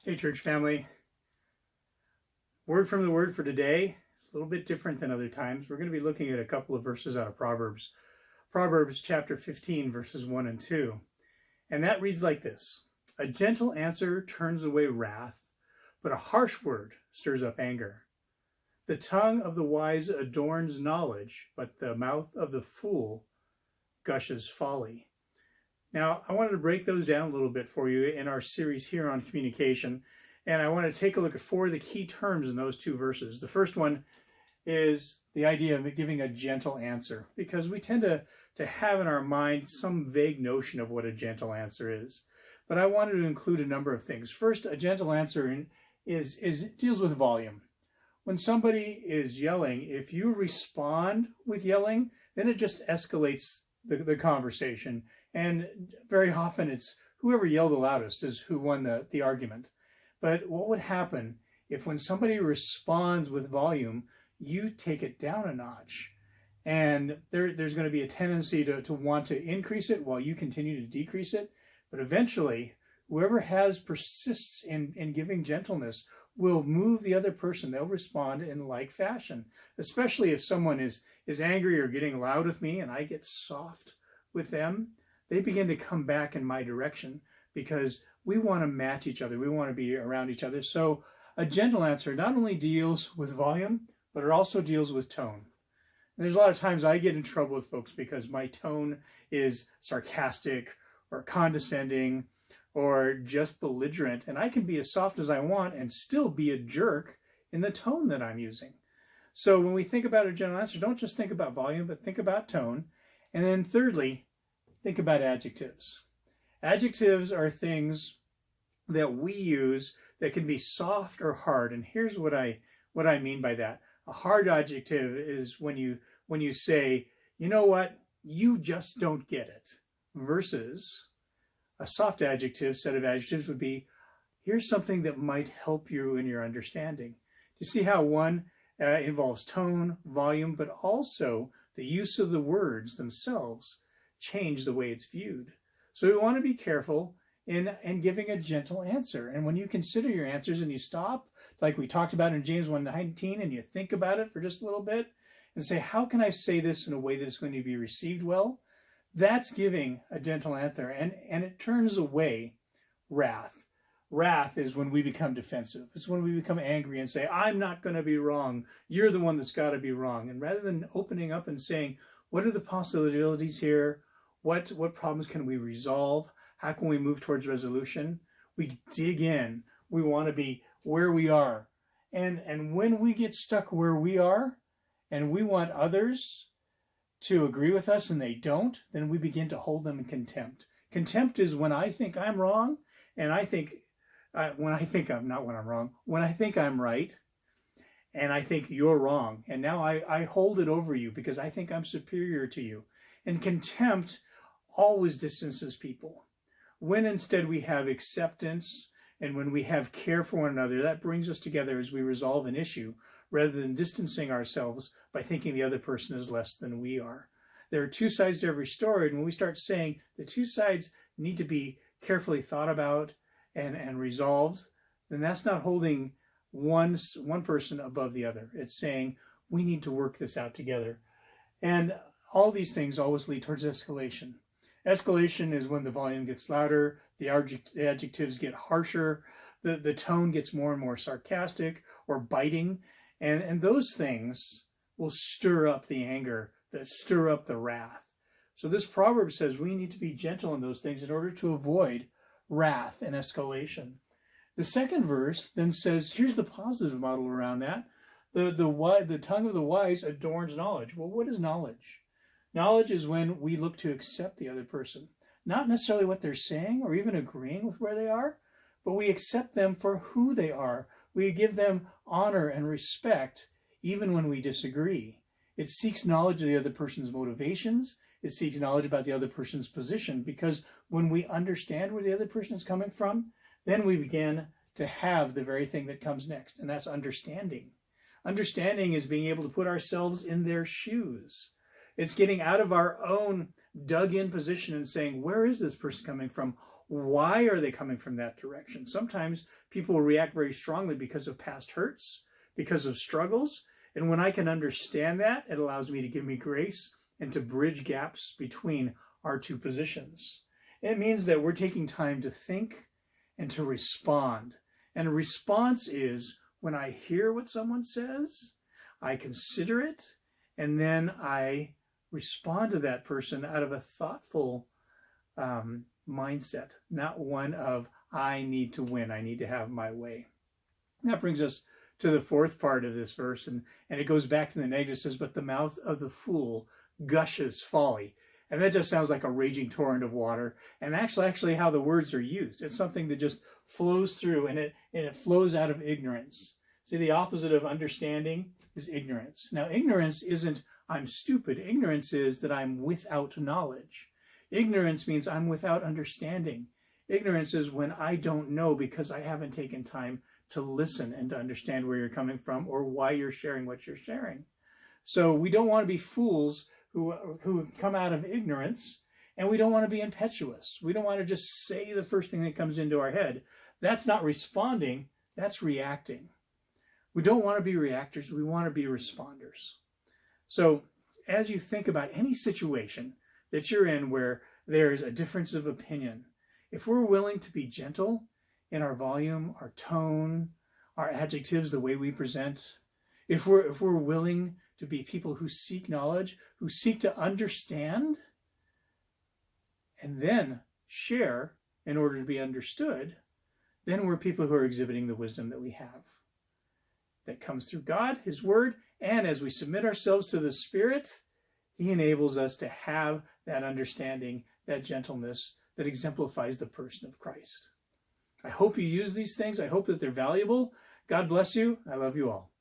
Hey, church family. Word from the Word for today. It's a little bit different than other times. We're going to be looking at a couple of verses out of Proverbs. Proverbs chapter 15, verses 1 and 2. And that reads like this. A gentle answer turns away wrath, but a harsh word stirs up anger. The tongue of the wise adorns knowledge, but the mouth of the fool gushes folly. Now, I wanted to break those down a little bit for you in our series here on communication, and I want to take a look at four of the key terms in those two verses. The first one is the idea of giving a gentle answer, because we tend to have in our mind some vague notion of what a gentle answer is. But I wanted to include a number of things. First, a gentle answer deals with volume. When somebody is yelling, if you respond with yelling, then it just escalates the conversation. And very often it's whoever yelled the loudest is who won the argument. But what would happen if when somebody responds with volume, you take it down a notch? And there's going to be a tendency to want to increase it while you continue to decrease it. But eventually, whoever persists in giving gentleness will move the other person. They'll respond in like fashion, especially if someone is angry or getting loud with me and I get soft with them. They begin to come back in my direction because we want to match each other. We want to be around each other. So a gentle answer not only deals with volume, but it also deals with tone. And there's a lot of times I get in trouble with folks because my tone is sarcastic or condescending or just belligerent. And I can be as soft as I want and still be a jerk in the tone that I'm using. So when we think about a gentle answer, don't just think about volume, but think about tone. And then thirdly, think about adjectives. Adjectives are things that we use that can be soft or hard. And here's what I mean by that. A hard adjective is when you say, you know what, you just don't get it. Versus a soft set of adjectives would be, here's something that might help you in your understanding. Do you see how one involves tone, volume, but also the use of the words themselves change the way it's viewed. So we want to be careful in giving a gentle answer. And when you consider your answers and you stop, like we talked about in James 1:19, and you think about it for just a little bit and say, how can I say this in a way that is going to be received well? That's giving a gentle answer, and it turns away wrath. Wrath is when we become defensive. It's when we become angry and say, I'm not going to be wrong. You're the one that's got to be wrong. And rather than opening up and saying, what are the possibilities here? What problems can we resolve? How can we move towards resolution? We dig in. We want to be where we are. And when we get stuck where we are and we want others to agree with us and they don't, then we begin to hold them in contempt. Contempt is when I think I'm wrong and when I think I'm right and I think you're wrong. And now I hold it over you because I think I'm superior to you. And contempt always distances people. When instead we have acceptance and when we have care for one another, that brings us together as we resolve an issue rather than distancing ourselves by thinking the other person is less than we are. There are two sides to every story, and when we start saying the two sides need to be carefully thought about and resolved, then that's not holding one person above the other. It's saying we need to work this out together. And all these things always lead towards escalation. Escalation is when the volume gets louder, the adjectives get harsher, the tone gets more and more sarcastic or biting, and those things will stir up the anger, that stir up the wrath. So this proverb says we need to be gentle in those things in order to avoid wrath and escalation. The second verse then says, here's the positive model around that. The tongue of the wise adorns knowledge. Well, what is knowledge? Knowledge is when we look to accept the other person. Not necessarily what they're saying or even agreeing with where they are, but we accept them for who they are. We give them honor and respect even when we disagree. It seeks knowledge of the other person's motivations. It seeks knowledge about the other person's position, because when we understand where the other person is coming from, then we begin to have the very thing that comes next, and that's understanding. Understanding is being able to put ourselves in their shoes. It's getting out of our own dug-in position and saying, where is this person coming from? Why are they coming from that direction? Sometimes people react very strongly because of past hurts, because of struggles. And when I can understand that, it allows me to give me grace and to bridge gaps between our two positions. It means that we're taking time to think and to respond. And a response is when I hear what someone says, I consider it, and then I respond to that person out of a thoughtful mindset, not one of, I need to win, I need to have my way. And that brings us to the fourth part of this verse, and it goes back to the negative. It says, but the mouth of the fool gushes folly. And that just sounds like a raging torrent of water. And actually how the words are used. It's something that just flows through, and it flows out of ignorance. See, the opposite of understanding is ignorance. Now, ignorance isn't I'm stupid. Ignorance is that I'm without knowledge. Ignorance means I'm without understanding. Ignorance is when I don't know because I haven't taken time to listen and to understand where you're coming from or why you're sharing what you're sharing. So we don't want to be fools who come out of ignorance, and we don't want to be impetuous. We don't want to just say the first thing that comes into our head. That's not responding, that's reacting. We don't want to be reactors, we want to be responders. So as you think about any situation that you're in where there's a difference of opinion, if we're willing to be gentle in our volume, our tone, our adjectives, the way we present, if we're willing to be people who seek knowledge, who seek to understand, and then share in order to be understood, then we're people who are exhibiting the wisdom that we have. That comes through God, His Word, and as we submit ourselves to the Spirit, He enables us to have that understanding, that gentleness that exemplifies the person of Christ. I hope you use these things. I hope that they're valuable. God bless you. I love you all.